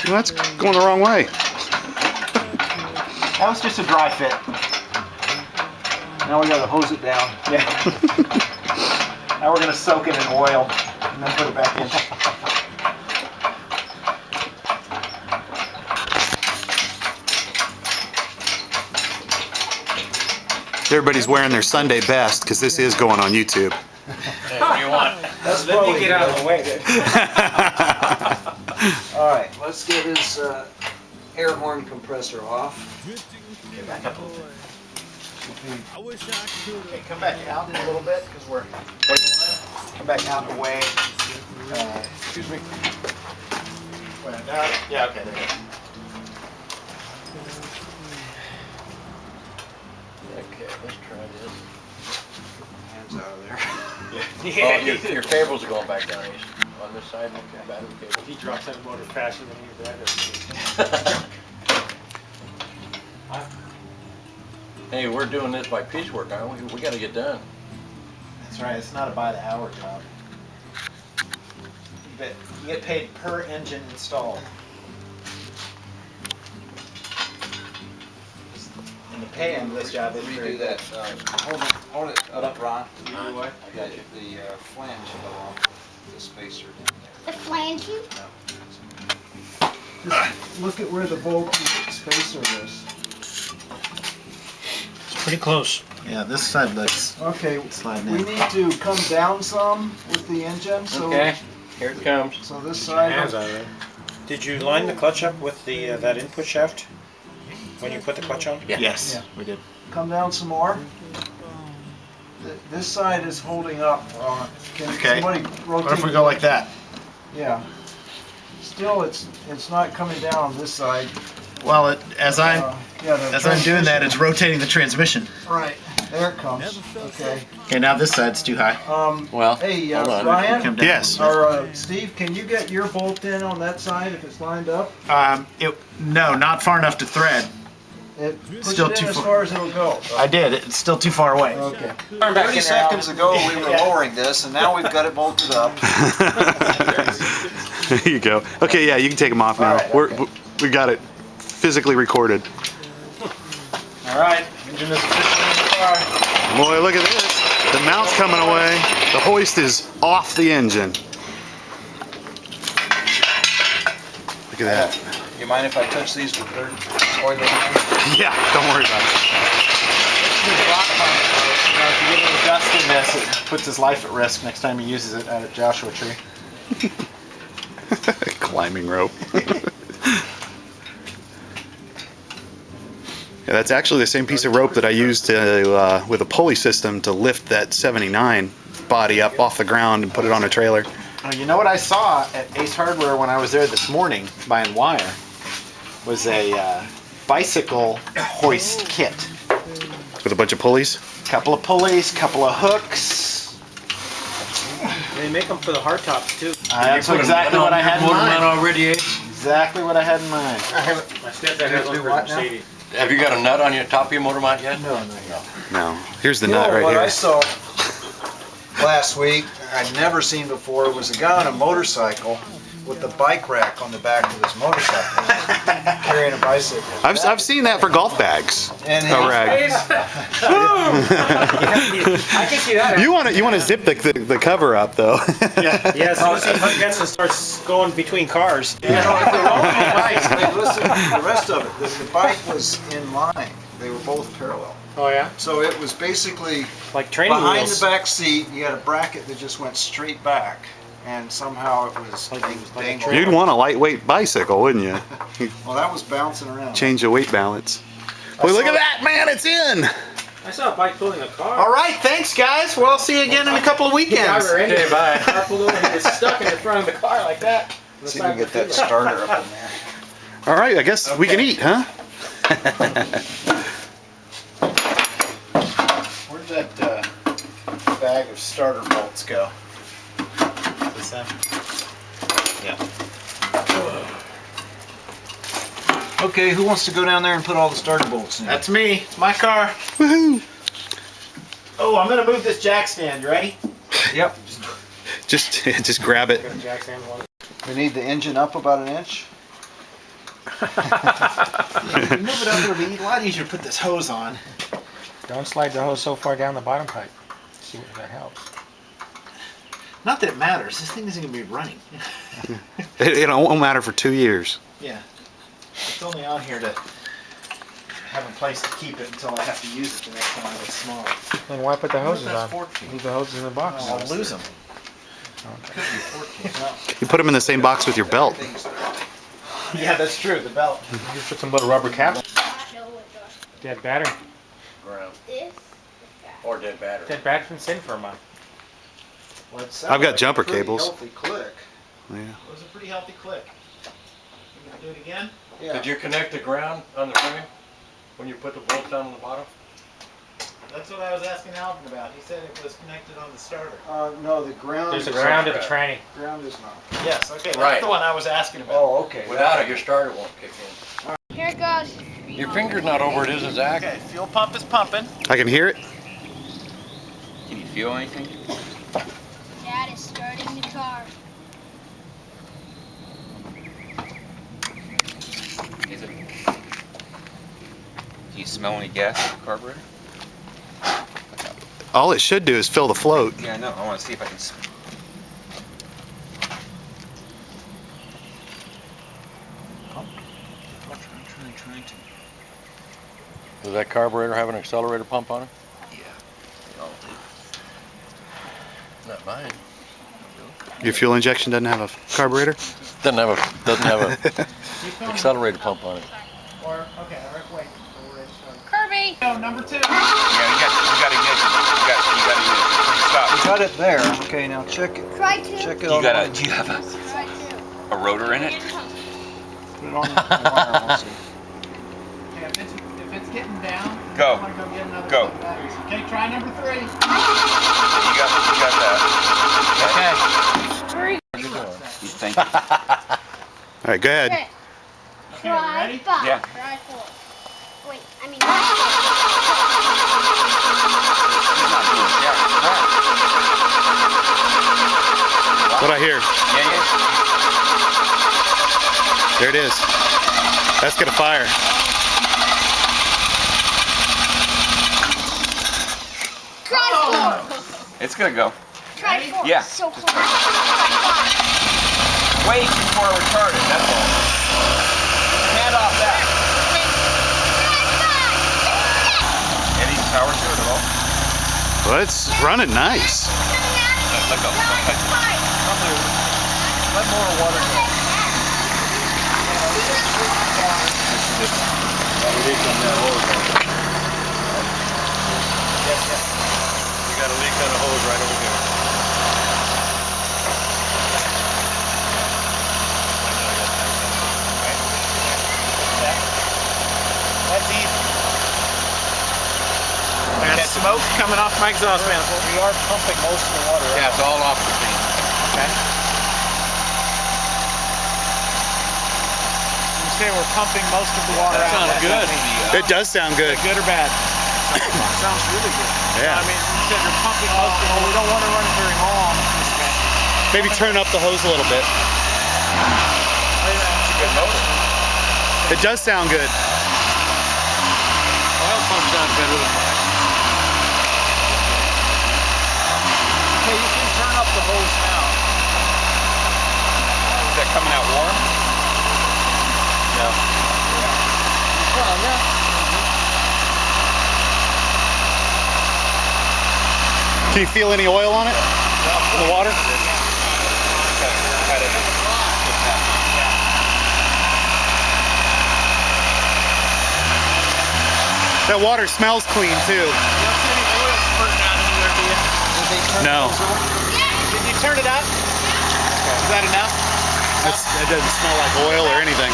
That's going the wrong way. That was just a dry fit. Now we gotta hose it down. Yeah. Now we're gonna soak it in oil and then put it back in. Everybody's wearing their Sunday best because this is going on YouTube. Hey, what do you want? Let me get out of the way, dude. Alright, let's get his air horn compressor off. Get back up a little bit. Okay, come back out in a little bit because we're. Come back out of the way. Excuse me. Wait, yeah, okay, there you go. Okay, let's try this. Hands out of there. Yeah. Oh, your cables are going back down east. On this side, okay, battery cable. He drops that motor faster than you that. Hey, we're doing this by piecework, aren't we? We gotta get done. That's right, it's not a by the hour job. You get paid per engine installed. And the pay end of this job isn't very good. Hold it up, Ron. I got you. The flange fell off the spacer down The flange? Just look at where the bolt spacer is. It's pretty close. there. Yeah, this side looks Okay, sliding we in. need to come down some with the engine. So, Okay, here it comes. so this Hands side. out of it. Did you line the clutch up with the that input shaft when you put the clutch on? Yeah. Yes, Yeah. we did. Come down some more. This side is holding up. Can Okay. somebody rotate? What if we go like that? Yeah. Still, it's not coming down on this side. Well, as I'm Yeah, the as I'm doing that, it's transmission- rotating the transmission. Right. There it comes. Okay. Okay, now this side's too high. Well, Hey, hold on. Ryan. Come down. Yes. Or Steve, can you get your bolt in on that side if it's lined up? No, not far enough to thread. Push Still it too in as far. far as it'll go. I did. It's still too far away. Okay. 30 seconds ago we were lowering this and now we've got it bolted up. There you go. Okay, yeah, you can take them off now. All right, We got it physically recorded. All right. Engine is officially in the car. Boy, look at this. The mount's coming away. The hoist is off the engine. Look at that. You mind if I touch these with dirt? Oil them? Yeah, don't worry about it. If you get any dust in this, it puts his life at risk next time he uses it at a Joshua tree. Climbing rope. Yeah, that's actually the same piece of rope that I used to, with a pulley system to lift that 79 body up off the ground and put it on a trailer. You know what I saw at Ace Hardware when I was there this morning buying wire was a bicycle hoist kit. With a bunch of pulleys? Couple of pulleys, couple of hooks. They make them for the hard tops too. That's exactly what I had in mind. already, eh? Exactly what I had in mind. My stepdad has one for Mercedes. Have you got a nut on your top of your motor mount yet? No. No. Here's the nut right what I here. saw last week, I'd never seen before, was a guy on a motorcycle with the bike rack on the back of his motorcycle, carrying a bicycle. I've seen that for golf bags. And A rag. I can see that. You want to zip the cover up though. Yeah, as soon as he gets and starts going between cars. You know, if they're all on bikes, hey, listen, the rest of it, the bike was in line. They were both parallel. Oh yeah? So it was basically Like training behind wheels. the back seat, you had a bracket that just went straight back. And somehow it was Like a dangled. You'd want a lightweight bicycle, wouldn't you? Well, that was bouncing around. Change the weight balance. Boy, look at that, man! It's in. I saw a bike pulling a car. All right, thanks guys. We'll see you again in a couple of weekends. Okay, bye. The car pulled over and he was stuck in the front of the car like that. See if we can get that starter up in there. All right, I guess we can eat, huh? Where'd that bag of starter bolts go? Is that? Yeah. Okay, who wants to go down there and put all the starter bolts in? That's me. It's my car. Woohoo! Oh, I'm gonna move this jack stand. You ready? Yep. Just grab it. We need the engine up about an inch. You move it over, it'd be a lot easier to put this hose on. Don't slide the hose so far down the bottom pipe. See if that helps. Not that it matters. This thing isn't going to be running. It won't matter for 2 years. Yeah. It's only on here to have a place to keep it until I have to use it the next time it's smaller. Then why put the hoses That's on? 14. Leave the hoses in the box. I'll lose them. Okay. Could be 14. You put them in the same box with your belt. Yeah, that's true. The belt. You just put some little rubber caps. Dead battery. Ground. This? Or dead battery. Dead battery's been sitting for a month. Well, it sounded I've got like a jumper pretty cables. Healthy click. Yeah. It was a pretty healthy click. You gonna do it again? Yeah. Did you connect the ground on the frame when you put the bolts down on the bottom? That's what I was asking Alvin about. He said it was connected on the starter. No, the ground. There's a is ground not- at the tranny. Ground is not. Yes. Okay. That's Right. the one I was asking about. Oh, okay. Without it, your starter won't kick in. Here it goes. Your finger's not over it, is it, Zach? Okay. Fuel pump is pumping. I can hear it. Can you feel anything? Dad is starting the car. Is it? Do you smell any gas in the carburetor? All it should do is fill the float. Yeah, I know. I want to see if I can. I'm trying to. Does that carburetor have an accelerator pump on it? Yeah. They all do. Not mine. Your fuel injection doesn't have a carburetor? Doesn't have a accelerator pump on it. Or okay. Wait. Kirby! No, number 2. Yeah, you got ignition. You got ignition. Stop. You got it there. Okay, now check it. Try to. Check it Do on. you have Try to. a rotor in it? Put it on the wire. We'll see. Okay, if it's getting down, Go. I'm gonna go get another Go. set of batteries. Okay, try number 3. You got that. Three. You think? All right, go ahead. Okay. Okay, Try ready? 5. Yeah. Try 4. Wait, I mean. What I hear? Yeah, yeah. There it is. That's gonna fire. Try 4. It's gonna go. Try 4. Yeah. So close. Try Wait before retarded. That's all. Hand off that. 5. Any power to it at all? Well, it's running nice. Let go. Don't touch it. Let more water go. You got a leak on the hose right over here. That's easy. I got smoke coming off my exhaust manifold. We are pumping most of the water out. Yeah, it's all off the thing. Okay. You say we're pumping most of the water That out. sounds good. It does sound good. Is it good or bad? Sounds really good. Yeah. I mean, you said you're pumping most of it. We don't want to run it very long. Maybe turn up the hose a little bit. Good motor. It does sound good. Oil pump sounds better than mine. Okay, you can turn up the hose now. Is that coming out warm? Can you feel any oil on it? In the water? That water smells clean too. You don't see any oil spurting out anywhere, do you? No. Did you turn it up? Is that enough? It doesn't smell like oil or anything.